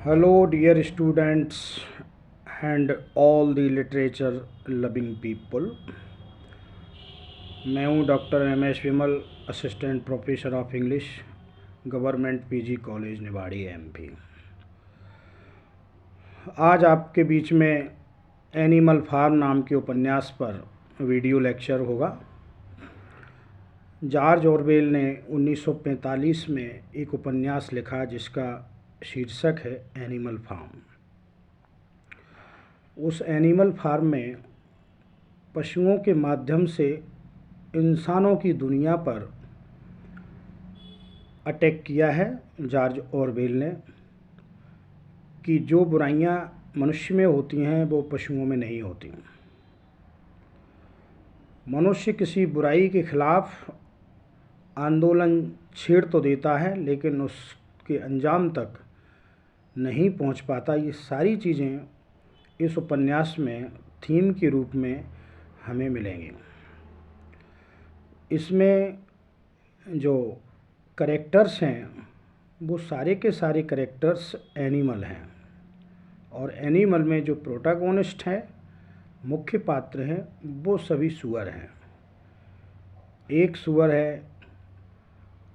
Hello, dear students and all the literature loving people. मैं हूँ doctor M S Vimal, assistant professor of English, government PG college Niwari MP. आज आपके बीच में animal farm नाम के उपन्यास पर वीडियो लेक्चर होगा। जॉर्ज ऑरवेल ने 1945 में एक उपन्यास लिखा जिसका शीर्षक है एनिमल फार्म। उस एनिमल फार्म में पशुओं के माध्यम से इंसानों की दुनिया पर अटैक किया है जॉर्ज ऑरवेल ने कि जो बुराइयां मनुष्य में होती हैं वो पशुओं में नहीं होती। मनुष्य किसी बुराई के खिलाफ आंदोलन छेड़ तो देता है लेकिन उसके अंजाम तक नहीं पहुंच पाता। ये सारी चीज़ें इस उपन्यास में थीम के रूप में हमें मिलेंगी। इसमें जो कैरेक्टर्स हैं वो सारे के सारे कैरेक्टर्स एनिमल हैं और एनिमल में जो प्रोटैगोनिस्ट हैं, मुख्य पात्र हैं, वो सभी सुअर हैं। एक सुअर है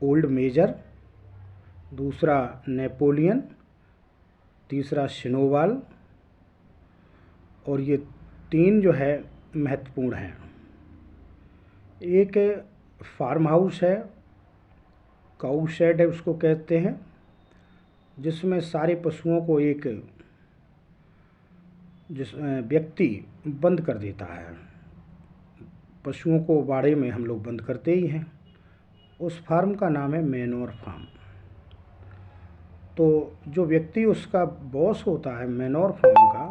ओल्ड मेजर, दूसरा नेपोलियन, तीसरा स्नोबॉल और ये तीन जो है महत्वपूर्ण हैं। एक फार्म हाउस है, काऊ शेड है उसको कहते हैं, जिसमें सारे पशुओं को एक व्यक्ति बंद कर देता है। पशुओं को बाड़े में हम लोग बंद करते ही हैं। उस फार्म का नाम है मैनोर फार्म। तो जो व्यक्ति उसका बॉस होता है मैनोर फार्म का,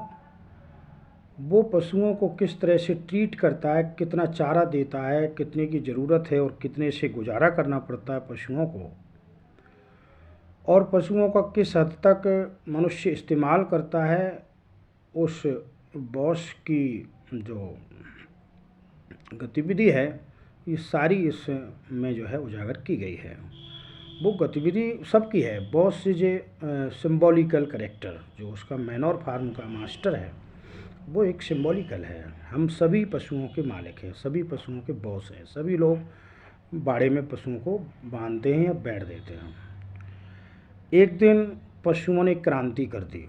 वो पशुओं को किस तरह से ट्रीट करता है, कितना चारा देता है, कितने की ज़रूरत है और कितने से गुजारा करना पड़ता है पशुओं को, और पशुओं का किस हद तक मनुष्य इस्तेमाल करता है, उस बॉस की जो गतिविधि है ये सारी इसमें जो है उजागर की गई है। वो गतिविधि सबकी है। Boss is a symbolical character. जो उसका मैनोर फार्म का मास्टर है वो एक सिम्बॉलिकल है। हम सभी पशुओं के मालिक हैं, सभी पशुओं के बॉस हैं, सभी लोग बाड़े में पशुओं को बांधते हैं या बैठ देते हैं। एक दिन पशुओं ने क्रांति कर दी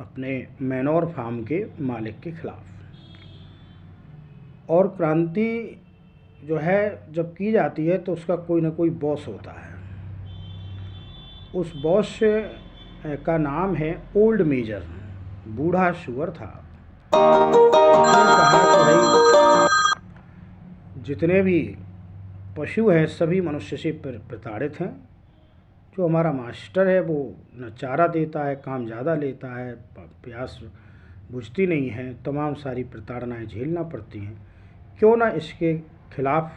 अपने मैनोर फार्म के मालिक के खिलाफ, और क्रांति जो है जब की जाती है तो उसका कोई ना कोई बॉस होता है। उस बॉस का नाम है ओल्ड मेजर, बूढ़ा सुअर था। उसने कहा कि भाई जितने भी पशु हैं सभी मनुष्य से प्रताड़ित हैं। जो हमारा मास्टर है वो न चारा देता है, काम ज़्यादा लेता है, प्यास बुझती नहीं है, तमाम सारी प्रताड़नाएं झेलना पड़ती हैं। क्यों ना इसके खिलाफ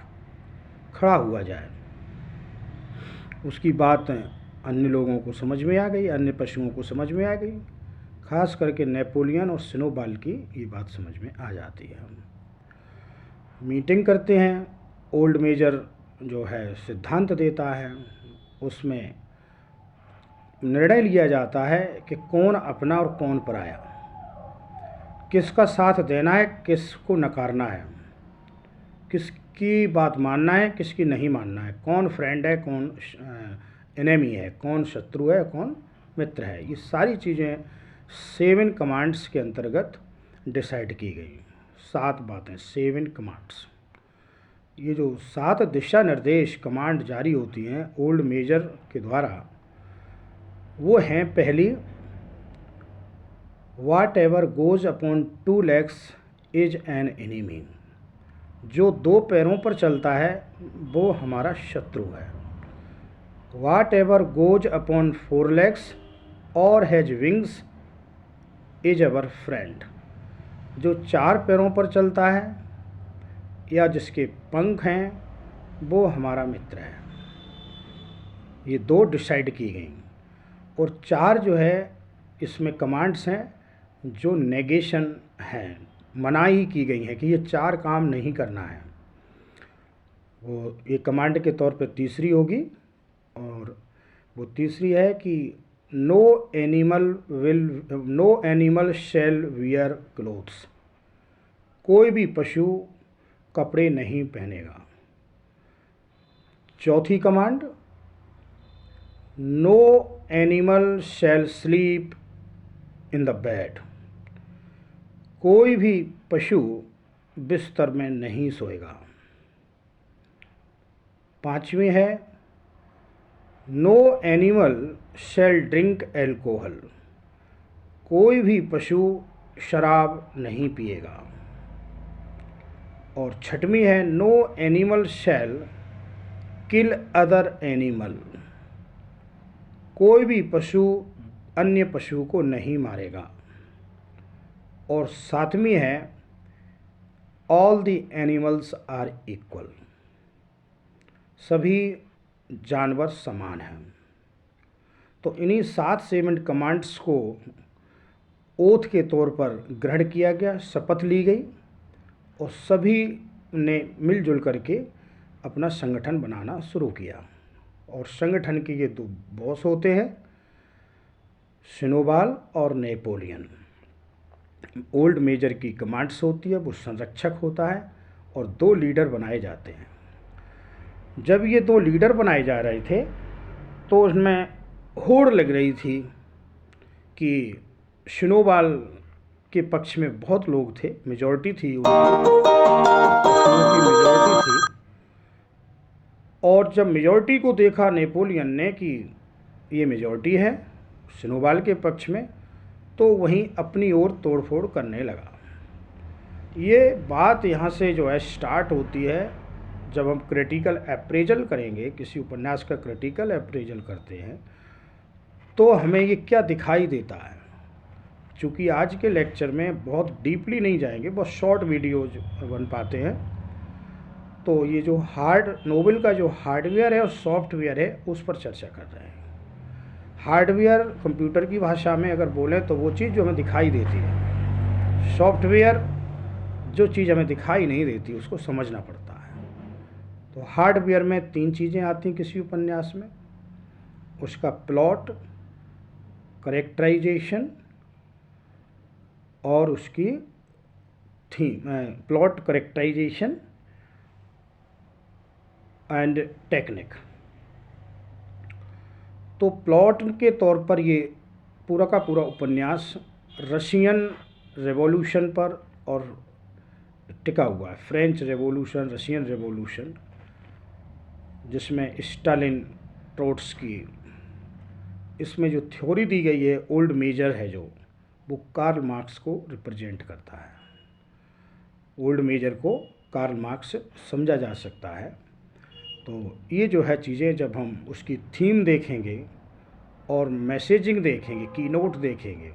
खड़ा हुआ जाए। उसकी बात अन्य लोगों को समझ में आ गई, अन्य पशुओं को समझ में आ गई, खास करके नेपोलियन और स्नोबॉल की ये बात समझ में आ जाती है। हम मीटिंग करते हैं। ओल्ड मेजर जो है सिद्धांत देता है, उसमें निर्णय लिया जाता है कि कौन अपना और कौन पराया, किसका साथ देना है, किसको नकारना है, किसकी बात मानना है, किसकी नहीं मानना है, कौन फ्रेंड है, कौन एनेमी है, कौन शत्रु है, कौन मित्र है। ये सारी चीज़ें 7 कमांड्स के अंतर्गत डिसाइड की गई। 7 बातें, 7 कमांड्स। ये जो 7 दिशा निर्देश कमांड जारी होती हैं ओल्ड मेजर के द्वारा, वो हैं पहली, whatever goes upon 2 legs is an enemy. जो 2 पैरों पर चलता है वो हमारा शत्रु है। वाट एवर गोज अपॉन 4 legs और has wings is our friend. जो 4 पैरों पर चलता है या जिसके पंख हैं वो हमारा मित्र है। ये 2 डिसाइड की गई, और 4 जो है इसमें कमांड्स हैं जो नेगेशन हैं, मनाही की गई हैं कि ये 4 काम नहीं करना है। वो ये कमांड के तौर पर तीसरी होगी, और वो तीसरी है कि no animal shall wear clothes, कोई भी पशु कपड़े नहीं पहनेगा। चौथी command, no animal shall sleep in the bed, कोई भी पशु बिस्तर में नहीं सोएगा। पांचवी है, no animal shall drink alcohol, कोई भी पशु शराब नहीं पिएगा। और छठवीं है, no animal shall kill other animal, कोई भी पशु अन्य पशु को नहीं मारेगा। और सातवीं है, all the animals are equal, सभी जानवर समान हैं। तो इन्हीं 7 सेवेंट कमांड्स को ओथ के तौर पर ग्रहण किया गया, शपथ ली गई और सभी ने मिलजुल करके अपना संगठन बनाना शुरू किया। और संगठन के ये 2 बॉस होते हैं, स्नोबॉल और नेपोलियन। ओल्ड मेजर की कमांड्स होती है, वो संरक्षक होता है और 2 लीडर बनाए जाते हैं। जब ये 2 लीडर बनाए जा रहे थे तो उसमें होड़ लग रही थी कि स्नोबॉल के पक्ष में बहुत लोग थे, मेजॉरिटी थी, उनकी मेजॉरिटी थी। और जब मेजॉरिटी को देखा नेपोलियन ने कि ये मेजॉरिटी है स्नोबॉल के पक्ष में, तो वहीं अपनी ओर तोड़फोड़ करने लगा। ये बात यहाँ से जो है स्टार्ट होती है, जब हम क्रिटिकल अप्रेजल करेंगे, किसी उपन्यास का क्रिटिकल अप्रेजल करते हैं, तो हमें ये क्या दिखाई देता है। चूँकि आज के लेक्चर में बहुत डीपली नहीं जाएंगे, बहुत शॉर्ट वीडियोज बन पाते हैं, तो ये जो नोवेल का जो हार्डवेयर है और सॉफ्टवेयर है उस पर चर्चा कर रहे हैं। हार्डवेयर कंप्यूटर की भाषा में अगर बोलें तो वो चीज़ जो हमें दिखाई देती है, सॉफ्टवेयर जो चीज़ हमें दिखाई नहीं देती उसको समझना पड़ता है। तो हार्डवेयर में 3 चीज़ें आती हैं किसी उपन्यास में, उसका प्लॉट, करेक्टराइजेशन और उसकी theme. Plot, characterisation and technique. तो प्लॉट के तौर पर ये पूरा का पूरा उपन्यास रशियन रेवोल्यूशन पर और टिका हुआ है। फ्रेंच रेवोल्यूशन, रशियन रेवोल्यूशन, जिसमें स्टालिन, ट्रोट्स्की, इसमें जो थ्योरी दी गई है, ओल्ड मेजर है जो, वो कार्ल मार्क्स को रिप्रेजेंट करता है। ओल्ड मेजर को कार्ल मार्क्स समझा जा सकता है। तो ये जो है चीज़ें, जब हम उसकी थीम देखेंगे और मैसेजिंग देखेंगे, कीनोट देखेंगे,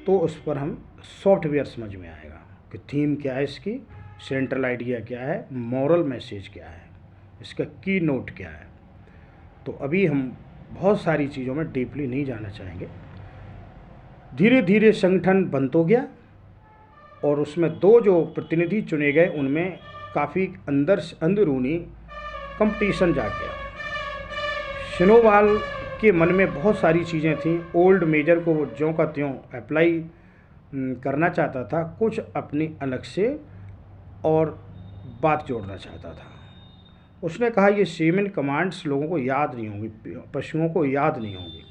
तो उस पर हम सॉफ्टवेयर समझ में आएगा कि थीम क्या है इसकी, सेंट्रल आइडिया क्या है, मॉरल मैसेज क्या है, इसका कीनोट क्या है। तो अभी हम बहुत सारी चीज़ों में डीपली नहीं जाना चाहेंगे। धीरे धीरे संगठन बन तो गया और उसमें 2 जो प्रतिनिधि चुने गए उनमें काफ़ी अंदरूनी कंपटीशन जा गया। स्नोबॉल के मन में बहुत सारी चीज़ें थीं, ओल्ड मेजर को वो ज्यों का त्यों अप्लाई करना चाहता था, कुछ अपनी अलग से और बात जोड़ना चाहता था। उसने कहा ये 7 कमांड्स लोगों को याद नहीं होंगी, पशुओं को याद नहीं होंगी,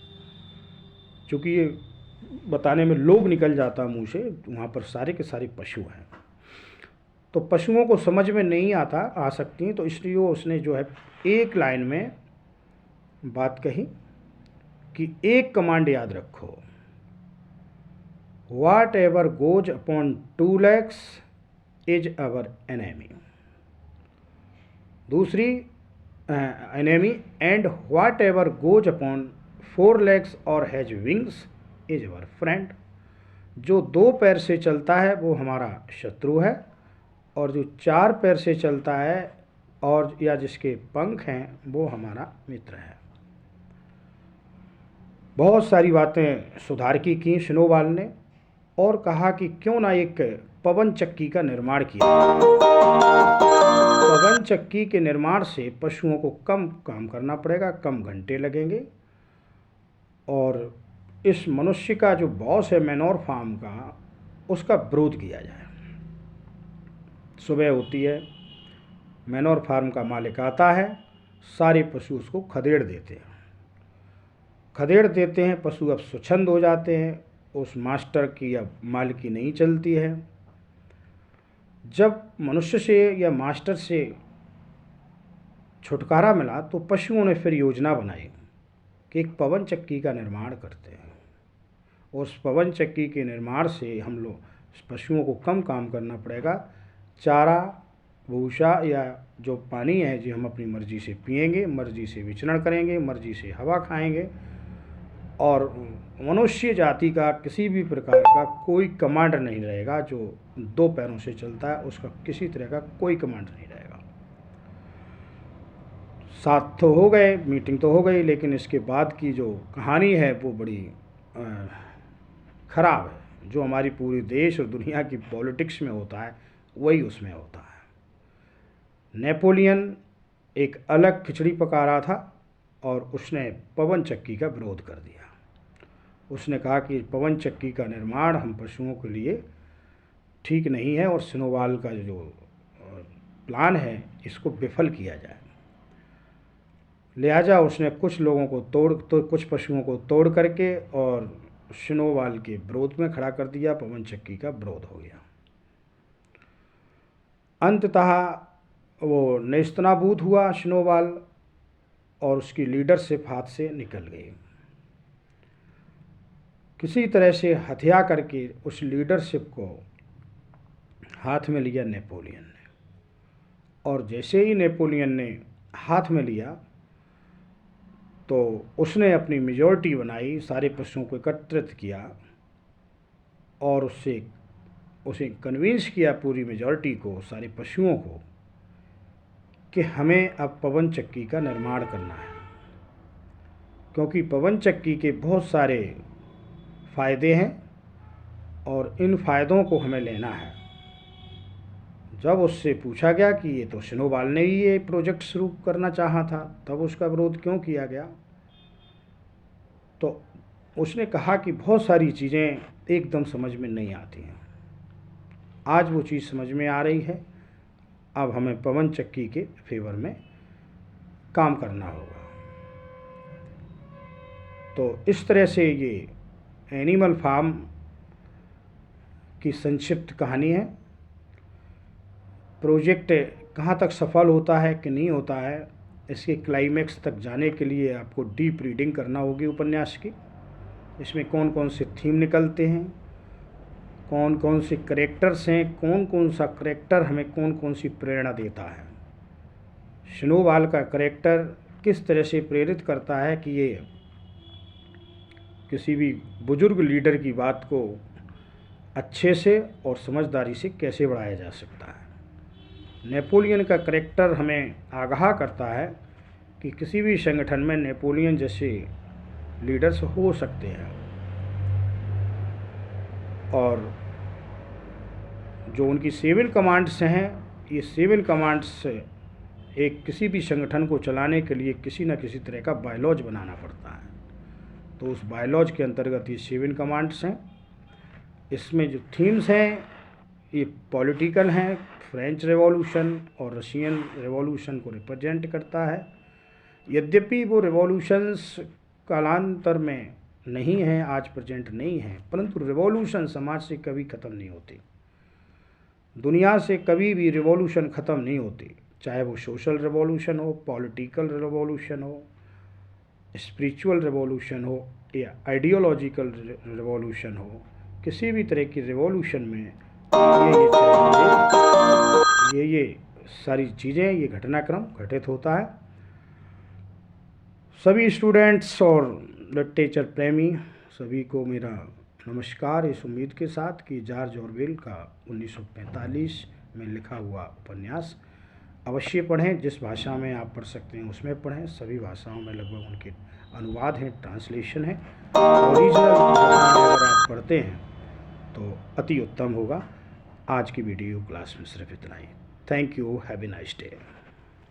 क्योंकि ये बताने में लोग निकल जाता मुँह से, वहाँ पर सारे के सारे पशु हैं, तो पशुओं को समझ में नहीं आ सकती, तो इसलिए उसने जो है एक लाइन में बात कही कि एक कमांड याद रखो, whatever goes upon 2 legs is our enemy. दूसरी enemy, and whatever goes upon 4 legs और has wings is our friend. जो 2 पैर से चलता है वो हमारा शत्रु है, और जो 4 पैर से चलता है और या जिसके पंख हैं वो हमारा मित्र है। बहुत सारी बातें सुधार की स्नोबॉल ने, और कहा कि क्यों ना एक पवन चक्की का निर्माण किया। पवन चक्की के निर्माण से पशुओं को कम काम करना पड़ेगा, कम घंटे लगेंगे और इस मनुष्य का जो बॉस है मैनोर फार्म का, उसका विरोध किया जाए। सुबह होती है, मैनोर फार्म का मालिक आता है, सारे पशु उसको खदेड़ देते हैं। पशु अब स्वच्छंद हो जाते हैं, उस मास्टर की अब मालिकी नहीं चलती है। जब मनुष्य से या मास्टर से छुटकारा मिला तो पशुओं ने फिर योजना बनाई कि एक पवन चक्की का निर्माण करते हैं। उस पवन चक्की के निर्माण से हम लोग पशुओं को कम काम करना पड़ेगा। चारा, भूसा या जो पानी है जो हम अपनी मर्जी से पिएंगे, मर्जी से विचरण करेंगे, मर्जी से हवा खाएंगे, और मनुष्य जाति का किसी भी प्रकार का कोई कमांड नहीं रहेगा। जो 2 पैरों से चलता है उसका किसी तरह का कोई कमांड नहीं रहेगा। 7 तो हो गए, मीटिंग तो हो गई, लेकिन इसके बाद की जो कहानी है वो बड़ी ख़राब है। जो हमारी पूरी देश और दुनिया की पॉलिटिक्स में होता है वही उसमें होता है। नेपोलियन एक अलग खिचड़ी पका रहा था और उसने पवन चक्की का विरोध कर दिया। उसने कहा कि पवन चक्की का निर्माण हम पशुओं के लिए ठीक नहीं है और सिनोवाल का जो प्लान है इसको विफल किया जाए। लिहाजा उसने कुछ लोगों को कुछ पशुओं को तोड़ करके और सिनोवाल के विरोध में खड़ा कर दिया। पवन चक्की का विरोध हो गया। अंततः वो नेस्तनाबूद हुआ सिनोवाल और उसकी लीडरशिप हाथ से निकल गई। किसी तरह से हत्या करके उस लीडरशिप को हाथ में लिया नेपोलियन ने, और जैसे ही नेपोलियन ने हाथ में लिया तो उसने अपनी मेजॉरिटी बनाई, सारे पशुओं को एकत्रित किया और उसे कन्विंस किया, पूरी मेजॉरिटी को, सारे पशुओं को, कि हमें अब पवन चक्की का निर्माण करना है, क्योंकि पवन चक्की के बहुत सारे फ़ायदे हैं और इन फ़ायदों को हमें लेना है। जब उससे पूछा गया कि ये तो सिनोवाल ने ही ये प्रोजेक्ट शुरू करना चाहा था, तब उसका विरोध क्यों किया गया, तो उसने कहा कि बहुत सारी चीज़ें एकदम समझ में नहीं आती हैं। आज वो चीज़ समझ में आ रही है। अब हमें पवन चक्की के फेवर में काम करना होगा। तो इस तरह से ये एनिमल फार्म की संक्षिप्त कहानी है। प्रोजेक्ट कहाँ तक सफल होता है कि नहीं होता है, इसके क्लाइमेक्स तक जाने के लिए आपको डीप रीडिंग करना होगी उपन्यास की। इसमें कौन कौन से थीम निकलते हैं, कौन कौन से करेक्टर्स हैं, कौन कौन सा करेक्टर हमें कौन कौन सी प्रेरणा देता है। सिनोवाल का करेक्टर किस तरह से प्रेरित करता है कि ये किसी भी बुजुर्ग लीडर की बात को अच्छे से और समझदारी से कैसे बढ़ाया जा सकता है। नेपोलियन का करेक्टर हमें आगाह करता है कि किसी भी संगठन में नेपोलियन जैसे लीडर्स हो सकते हैं, और जो उनकी सिविल कमांड्स हैं, ये सिविल कमांड्स एक किसी भी संगठन को चलाने के लिए किसी न किसी तरह का बायलॉज बनाना पड़ता है। तो उस बायलॉज के अंतर्गत ये सिविल कमांड्स हैं। इसमें जो थीम्स हैं ये पॉलिटिकल हैं। फ्रेंच रेवोल्यूशन और रशियन रेवोल्यूशन को रिप्रेजेंट करता है। यद्यपि वो रेवोल्यूशंस कालांतर में नहीं हैं, आज प्रेजेंट नहीं हैं, परंतु रेवोल्यूशन समाज से कभी ख़त्म नहीं होती। दुनिया से कभी भी रिवॉल्यूशन ख़त्म नहीं होती, चाहे वो सोशल रिवॉल्यूशन हो, पॉलिटिकल रिवॉल्यूशन हो, स्पिरिचुअल रिवॉल्यूशन हो या आइडियोलॉजिकल रिवॉल्यूशन हो। किसी भी तरह की रिवॉल्यूशन में ये सारी चीज़ें, ये घटनाक्रम घटित होता है। सभी स्टूडेंट्स और लिटरेचर प्रेमी सभी को मेरा नमस्कार, इस उम्मीद के साथ कि जॉर्ज ऑरवेल का 1945 में लिखा हुआ उपन्यास अवश्य पढ़ें। जिस भाषा में आप पढ़ सकते हैं उसमें पढ़ें। सभी भाषाओं में लगभग उनके अनुवाद हैं, ट्रांसलेशन है। ओरिजिनल भाषा में अगर आप पढ़ते हैं तो अति उत्तम होगा। आज की वीडियो क्लास में सिर्फ इतना ही। Thank you, have a nice day.